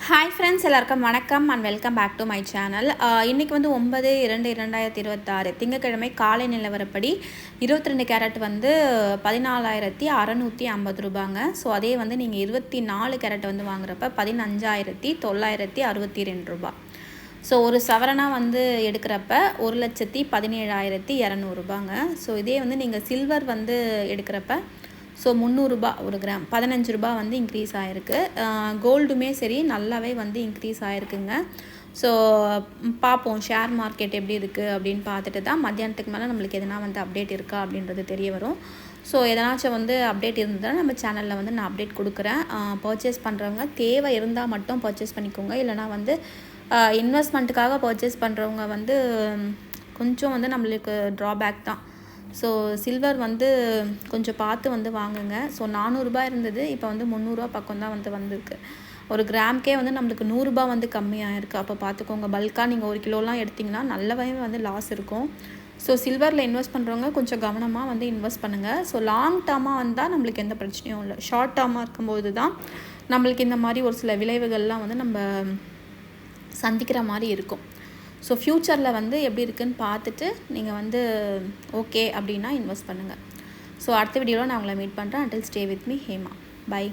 Hi friends, எல்லாருக்கும் வணக்கம் and welcome back to my channel. இன்றைக்கி வந்து 9/2/2026 திங்கட்கிழமை காலை நிலவரப்படி 22 கேரட் வந்து 14,650 ரூபாங்க. ஸோ அதே வந்து நீங்கள் 24 கேரட் வந்து வாங்குறப்ப 15,962 ரூபா. ஸோ ஒரு சவரனாக வந்து எடுக்கிறப்ப 1,17,200 ரூபாங்க. ஸோ இதே வந்து நீங்கள் சில்வர் வந்து எடுக்கிறப்ப ஸோ 300 ரூபா ஒரு கிராம், 15 ரூபா வந்து இன்க்ரீஸ் ஆகிருக்கு. கோல்டுமே சரி நல்லாவே வந்து இன்க்ரீஸ் ஆகிருக்குங்க. ஸோ பார்ப்போம் ஷேர் மார்க்கெட் எப்படி இருக்குது அப்படின்னு பார்த்துட்டு தான் மத்தியானத்துக்கு மேலே நம்மளுக்கு எதனா வந்து அப்டேட் இருக்கா அப்படின்றது தெரிய வரும். ஸோ எதனாச்சும் வந்து அப்டேட் இருந்ததுன்னா நம்ம சேனலில் வந்து நான் அப்டேட் கொடுக்குறேன். பர்ச்சேஸ் பண்ணுறவங்க தேவை இருந்தால் மட்டும் பர்ச்சேஸ் பண்ணிக்கோங்க. இல்லைனா வந்து இன்வெஸ்ட்மெண்ட்டுக்காக பர்ச்சேஸ் பண்ணுறவங்க வந்து கொஞ்சம் வந்து நம்மளுக்கு ட்ராபேக் தான். ஸோ சில்வர் வந்து கொஞ்சம் பார்த்து வந்து வாங்குங்க. ஸோ 400 ரூபா இருந்தது, இப்போ வந்து 300 ரூபா பக்கம் தான் வந்து வந்திருக்கு. ஒரு கிராம்க்கே வந்து நம்மளுக்கு 100 ரூபா வந்து கம்மியாக இருக்குது. அப்போ பார்த்துக்கோங்க, பல்காக நீங்கள் 1 கிலோலாம் எடுத்திங்கன்னா நல்லாவே வந்து லாஸ் இருக்கும். ஸோ சில்வரில் இன்வெஸ்ட் பண்ணுறவங்க கொஞ்சம் கவனமாக வந்து இன்வெஸ்ட் பண்ணுங்கள். ஸோ லாங் டேர்மாக வந்தால் நம்மளுக்கு எந்த பிரச்சனையும் இல்லை. ஷார்ட் டேர்மாக இருக்கும்போது தான் நம்மளுக்கு இந்த மாதிரி ஒரு சில விளைவுகள்லாம் வந்து நம்ம சந்திக்கிற மாதிரி இருக்கும். ஸோ ஃப்யூச்சரில் வந்து எப்படி இருக்குதுன்னு பார்த்துட்டு நீங்கள் வந்து ஓகே அப்படின்னா இன்வெஸ்ட் பண்ணுங்கள். ஸோ அடுத்த வீடியோவில் நான் உங்களை மீட் பண்ணுறேன். Until stay with me Hema. By.